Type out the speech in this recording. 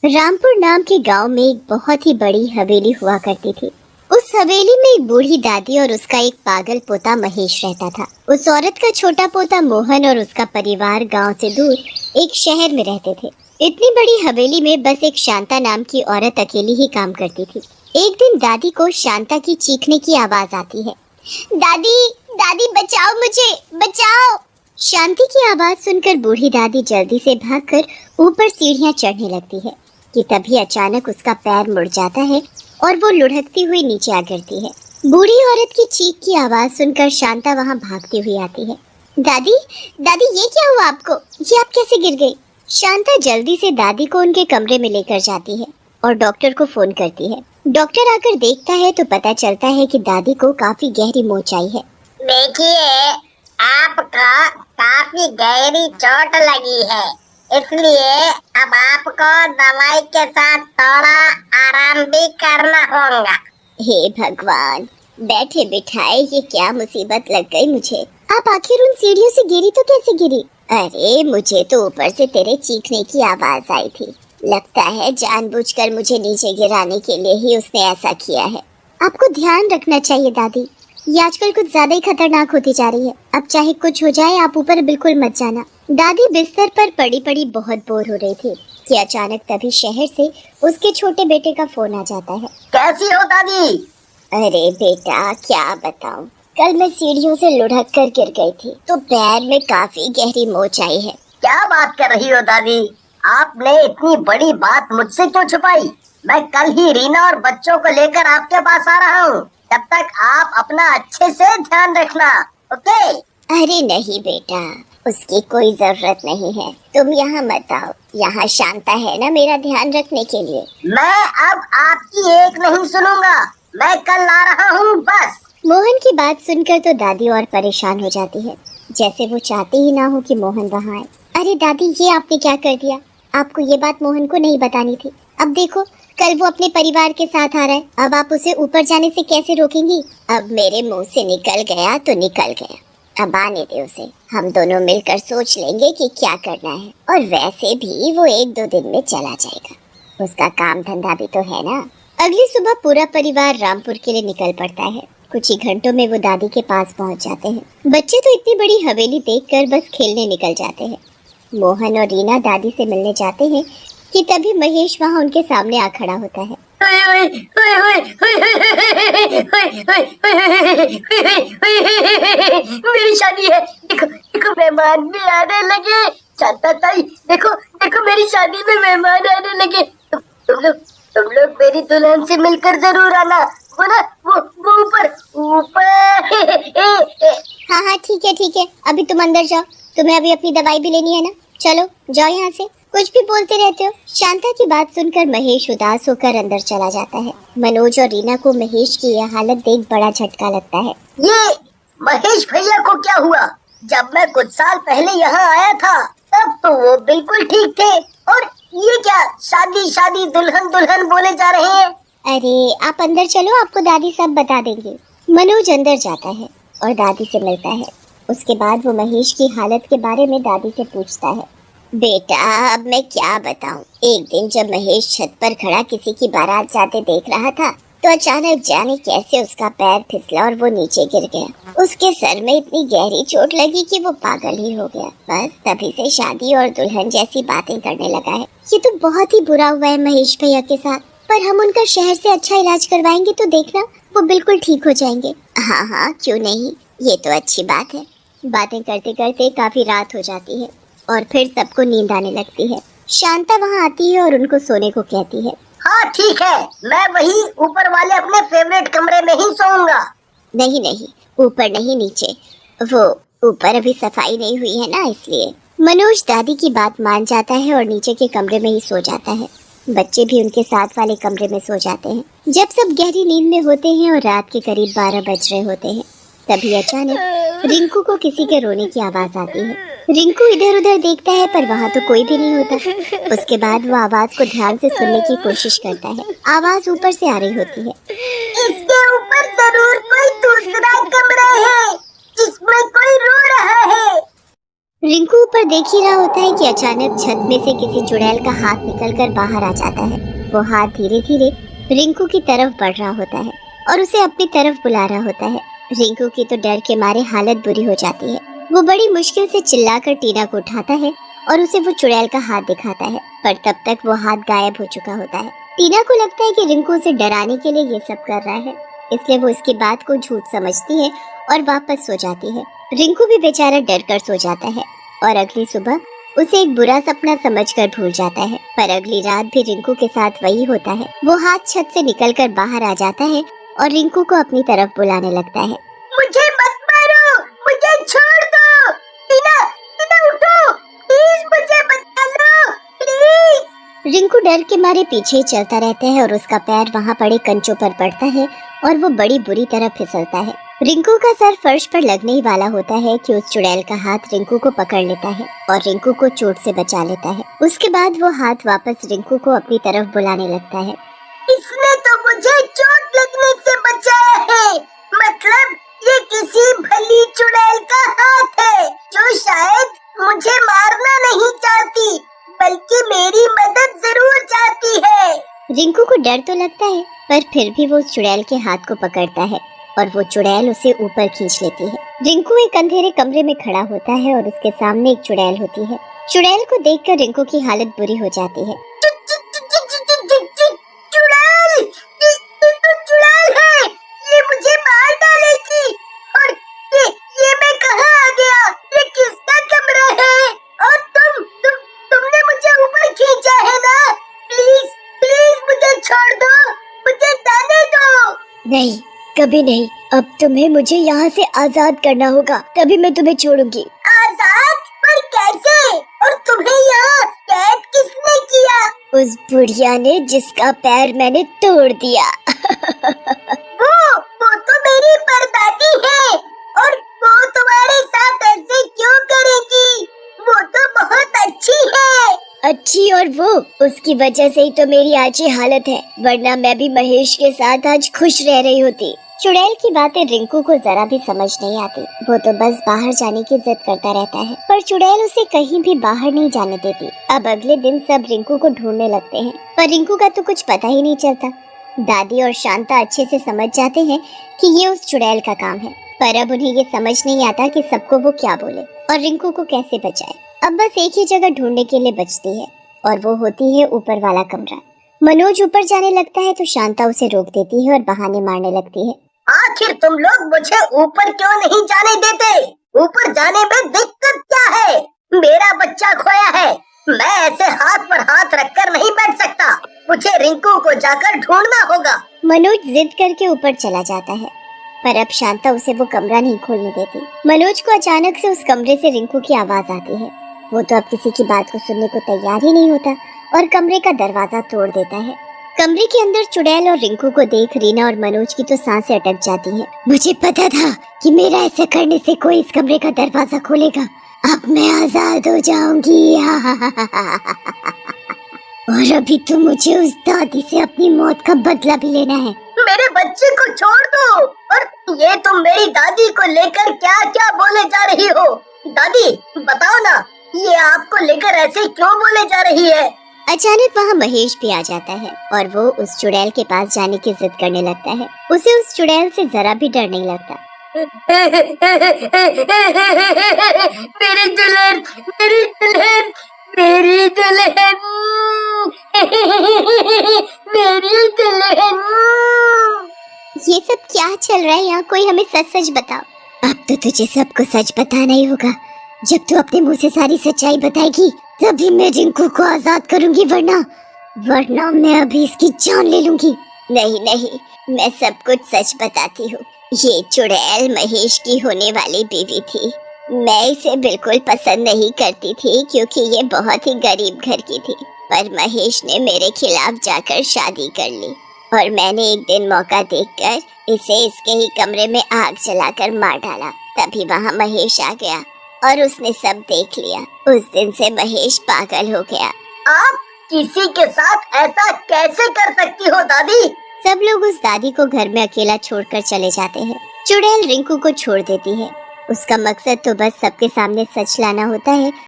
रामपुर नाम के गांव में एक बहुत ही बड़ी हवेली हुआ करती थी। उस हवेली में एक बूढ़ी दादी और उसका एक पागल पोता महेश रहता था। उस औरत का छोटा पोता मोहन और उसका परिवार गांव से दूर एक शहर में रहते थे। इतनी बड़ी हवेली में बस एक शांता नाम की औरत अकेली ही काम करती थी। एक दिन दादी को शांता की चीखने की आवाज आती है। दादी, दादी बचाओ मुझे, बचाओ। शांति की आवाज सुनकर बूढ़ी दादी जल्दी से भागकर ऊपर सीढ़ियां चढ़ने लगती है कि तभी अचानक उसका पैर मुड़ जाता है और वो लुढ़कती हुई नीचे आ गिरती है। बूढ़ी औरत की चीख की आवाज सुनकर शांता वहां भागती हुई आती है। दादी, दादी ये क्या हुआ आपको? ये आप कैसे गिर गई? शांता जल्दी से दादी को उनके कमरे में लेकर जाती है और डॉक्टर को फोन करती है। डॉक्टर आकर देखता है तो पता चलता है कि दादी को काफी गहरी मोच आई है। देखिए, आपको काफी गहरी चोट लगी है, इसलिए अब आपको दवाई के साथ थोड़ा आराम भी करना होगा। हे भगवान, बैठे बिठाए ये क्या मुसीबत लग गई मुझे। आप आखिर उन सीढ़ियों से गिरी तो कैसे गिरी? अरे मुझे तो ऊपर से तेरे चीखने की आवाज आई थी। लगता है जानबूझकर मुझे नीचे गिराने के लिए ही उसने ऐसा किया है। आपको ध्यान रखना चाहिए दादी, ये आजकल कुछ ज्यादा ही खतरनाक होती जा रही है। अब चाहे कुछ हो जाए आप ऊपर बिल्कुल मत जाना। दादी बिस्तर पर पड़ी पड़ी बहुत बोर हो रही थी कि अचानक तभी शहर से उसके छोटे बेटे का फोन आ जाता है। कैसी हो दादी? अरे बेटा क्या बताऊं, कल मैं सीढ़ियों से लुढ़क कर गिर गई थी तो पैर में काफी गहरी मोच आई है। क्या बात कर रही हो दादी? आपने इतनी बड़ी बात मुझसे क्यों छुपाई? मैं कल ही रीना और बच्चों को लेकर आपके पास आ रहा हूँ। तब तक आप अपना अच्छे से ध्यान रखना, ओके? अरे नहीं बेटा, उसकी कोई जरूरत नहीं है, तुम यहाँ मत आओ। यहाँ शांता है ना मेरा ध्यान रखने के लिए। मैं अब आपकी एक नहीं सुनूंगा, मैं कल आ रहा हूँ बस। मोहन की बात सुनकर तो दादी और परेशान हो जाती है, जैसे वो चाहती ही ना हो कि मोहन वहाँ आए। अरे दादी ये आपने क्या कर दिया? आपको ये बात मोहन को नहीं बतानी थी। अब देखो कल वो अपने परिवार के साथ आ रहा है, अब आप उसे ऊपर जाने से कैसे रोकेंगी? अब मेरे मुंह से निकल गया तो निकल गया, अब आने दे उसे। हम दोनों मिलकर सोच लेंगे कि क्या करना है। और वैसे भी वो 1-2 दिन में चला जाएगा, उसका काम धंधा भी तो है ना। अगली सुबह पूरा परिवार रामपुर के लिए निकल पड़ता है। कुछ ही घंटों में वो दादी के पास पहुंच जाते हैं। बच्चे तो इतनी बड़ी हवेली देखकर बस खेलने निकल जाते हैं। मोहन और रीना दादी से मिलने जाते हैं कि तभी महेश वहाँ उनके सामने आ खड़ा होता है। मेरी शादी है, देखो देखो मेहमान भी आने लगे। चाचा ताई देखो देखो मेरी शादी में मेहमान आने लगे। तुम लोग मेरी दुल्हन से मिलकर जरूर आना। वो ना वो ऊपर ऊपर। हाँ हाँ ठीक है, अभी तुम अंदर जाओ, तुम्हें अभी अपनी दवाई भी लेनी है ना। चलो जाओ यहाँ से, कुछ भी बोलते रहते हो। शांता की बात सुनकर महेश उदास होकर अंदर चला जाता है। मनोज और रीना को महेश की यह हालत देख बड़ा झटका लगता है। ये महेश भैया को क्या हुआ? जब मैं कुछ साल पहले यहाँ आया था तब तो वो बिल्कुल ठीक थे, और ये क्या शादी शादी दुल्हन दुल्हन बोले जा रहे हैं? अरे आप अंदर चलो, आपको दादी सब बता देंगे। मनोज अंदर जाता है और दादी से मिलता है। उसके बाद वो महेश की हालत के बारे में दादी से पूछता है। बेटा अब मैं क्या बताऊं, एक दिन जब महेश छत पर खड़ा किसी की बारात जाते देख रहा था तो अचानक जाने कैसे उसका पैर फिसला और वो नीचे गिर गया। उसके सर में इतनी गहरी चोट लगी कि वो पागल ही हो गया। बस तभी से शादी और दुल्हन जैसी बातें करने लगा है। ये तो बहुत ही बुरा हुआ है महेश भैया के साथ, पर हम उनका शहर से अच्छा इलाज करवाएंगे तो देखना वो बिल्कुल ठीक हो जाएंगे। हाँ क्यों नहीं, ये तो अच्छी बात है। बातें करते करते काफी रात हो जाती है और फिर सबको नींद आने लगती है। शांता वहाँ आती है और उनको सोने को कहती है। हाँ ठीक है, मैं वही ऊपर वाले अपने फेवरेट कमरे में ही सोऊंगा। नहीं ऊपर नहीं नीचे, वो ऊपर अभी सफाई नहीं हुई है ना इसलिए। मनोज दादी की बात मान जाता है और नीचे के कमरे में ही सो जाता है। बच्चे भी उनके साथ वाले कमरे में सो जाते हैं। जब सब गहरी नींद में होते हैं और रात के करीब 12 बज रहे होते हैं तभी अचानक रिंकू को किसी के रोने की आवाज आती है। रिंकू इधर उधर देखता है पर वहाँ तो कोई भी नहीं होता। उसके बाद वो आवाज को ध्यान से सुनने की कोशिश करता है। आवाज ऊपर से आ रही होती है। इसके ऊपर जरूर कोई दूसरा कमरा है जिसमें कोई रो रहा है। रिंकू ऊपर देख ही रहा होता है कि अचानक छत में से किसी चुड़ैल का हाथ निकलकर बाहर आ जाता है। वो हाथ धीरे धीरे रिंकू की तरफ बढ़ रहा होता है और उसे अपनी तरफ बुला रहा होता है। रिंकू की तो डर के मारे हालत बुरी हो जाती है। वो बड़ी मुश्किल से चिल्लाकर टीना को उठाता है और उसे वो चुड़ैल का हाथ दिखाता है, पर तब तक वो हाथ गायब हो चुका होता है। टीना को लगता है कि रिंकू उसे डराने के लिए ये सब कर रहा है, इसलिए वो इसकी बात को झूठ समझती है और वापस सो जाती है। रिंकू भी बेचारा डर कर सो जाता है और अगली सुबह उसे एक बुरा सपना समझकर भूल जाता है। पर अगली रात भी रिंकू के साथ वही होता है। वो हाथ छत से निकलकर बाहर आ जाता है और रिंकू को अपनी तरफ बुलाने लगता है। मुझे मत मारो, मुझे छोड़ दो। टीना, टीना उठो, प्लीज मुझे बचा लो, प्लीज। रिंकू डर के मारे पीछे ही चलता रहता है और उसका पैर वहाँ पड़े कंचों पर पड़ता है और वो बड़ी बुरी तरह फिसलता है। रिंकू का सर फर्श पर लगने ही वाला होता है कि उस चुड़ैल का हाथ रिंकू को पकड़ लेता है और रिंकू को चोट से बचा लेता है। उसके बाद वो हाथ वापस रिंकू को अपनी तरफ बुलाने लगता है। इसने तो मुझे चोट लगने से बचाया है, मतलब ये किसी भली चुड़ैल का हाथ है जो शायद मुझे मारना नहीं चाहती बल्कि मेरी मदद जरूर चाहती है। रिंकू को डर तो लगता है, पर फिर भी वो उस चुड़ैल के हाथ को पकड़ता है और वो चुड़ैल उसे ऊपर खींच लेती है। रिंकू एक अंधेरे कमरे में खड़ा होता है और उसके सामने एक चुड़ैल होती है। चुड़ैल को देखकर रिंकू की हालत बुरी हो जाती है। चुड़ैल, ये तो चुड़ैल है, ये मुझे मार डालेगी। और ये मैं कहाँ आ गया? ये किसका कमरा है? और तुमने मुझे ऊपर खींचा है ना? प्लीज प्लीज मुझे छोड़ दो, मुझे जाने दो। नहीं, कभी नहीं। अब तुम्हें मुझे यहाँ से आजाद करना होगा, तभी मैं तुम्हें छोड़ूंगी। आजाद? पर कैसे? और तुम्हें यहाँ कैद किसने किया? उस बुढ़िया ने जिसका पैर मैंने तोड़ दिया। वो तो मेरी परदादी है और वो तुम्हारे साथ ऐसे क्यों करेगी? वो तो बहुत अच्छी है। अच्छी? और वो उसकी वजह से ही तो मेरी आज ये हालत है, वरना मैं भी महेश के साथ आज खुश रह रही होती। चुड़ैल की बातें रिंकू को जरा भी समझ नहीं आती। वो तो बस बाहर जाने की जिद करता रहता है, पर चुड़ैल उसे कहीं भी बाहर नहीं जाने देती। अब अगले दिन सब रिंकू को ढूंढने लगते हैं, पर रिंकू का तो कुछ पता ही नहीं चलता। दादी और शांता अच्छे से समझ जाते हैं कि ये उस चुड़ैल का काम है, पर अब उन्हें ये समझ नहीं आता कि सबको वो क्या बोले और रिंकू को कैसे बचाए। अब बस एक ही जगह ढूंढने के लिए बचती है और वो होती है ऊपर वाला कमरा। मनोज ऊपर जाने लगता है तो शांता उसे रोक देती है और बहाने मारने लगती है। आखिर तुम लोग मुझे ऊपर क्यों नहीं जाने देते? ऊपर जाने में दिक्कत क्या है? मेरा बच्चा खोया है, मैं ऐसे हाथ पर हाथ रखकर नहीं बैठ सकता। मुझे रिंकू को जाकर ढूंढना होगा। मनोज जिद करके ऊपर चला जाता है, पर अब शांता उसे वो कमरा नहीं खोलने देती। मनोज को अचानक से उस कमरे से रिंकू की आवाज आती है। वो तो अब किसी की बात को सुनने को तैयार ही नहीं होता और कमरे का दरवाजा तोड़ देता है। कमरे के अंदर चुड़ैल और रिंकू को देख रीना और मनोज की तो सांसें अटक जाती हैं। मुझे पता था कि मेरा ऐसा करने से कोई इस कमरे का दरवाजा खोलेगा। अब मैं आजाद हो जाऊंगी। और अभी तो मुझे उस दादी से अपनी मौत का बदला भी लेना है। मेरे बच्चे को छोड़ दो। और ये तुम मेरी दादी को लेकर क्या क्या बोले जा रही हो? दादी बताओ ना, ये आपको लेकर ऐसे क्यों बोले जा रही है? अचानक वहाँ महेश भी आ जाता है और वो उस चुड़ैल के पास जाने की जिद करने लगता है। उसे उस चुड़ैल से जरा भी डर नहीं लगता। मेरी दुल्हन, मेरी दुल्हन, मेरी दुल्हन, मेरी दुल्हन। ये सब क्या चल रहा है यहाँ? कोई हमें सच सच बताओ। अब तो तुझे सबको सच बताना ही होगा। जब तू अपने मुंह से सारी सच्चाई बताएगी तभी मैं रिंकू को आजाद करूंगी, वरना मैं अभी इसकी जान ले लूंगी। नहीं नहीं, मैं सब कुछ सच बताती हूँ। ये चुड़ैल महेश की होने वाली बीवी थी। मैं इसे बिल्कुल पसंद नहीं करती थी क्योंकि ये बहुत ही गरीब घर की थी, पर महेश ने मेरे खिलाफ जाकर शादी कर ली और मैंने एक दिन मौका देखकर इसे इसके ही कमरे में आग जलाकर मार डाला। तभी वहाँ महेश आ गया और उसने सब देख लिया। उस दिन से महेश पागल हो गया। आप किसी के साथ ऐसा कैसे कर सकती हो दादी? सब लोग उस दादी को घर में अकेला छोड़कर चले जाते हैं। चुड़ैल रिंकू को छोड़ देती है उसका मकसद तो बस सबके सामने सच लाना होता है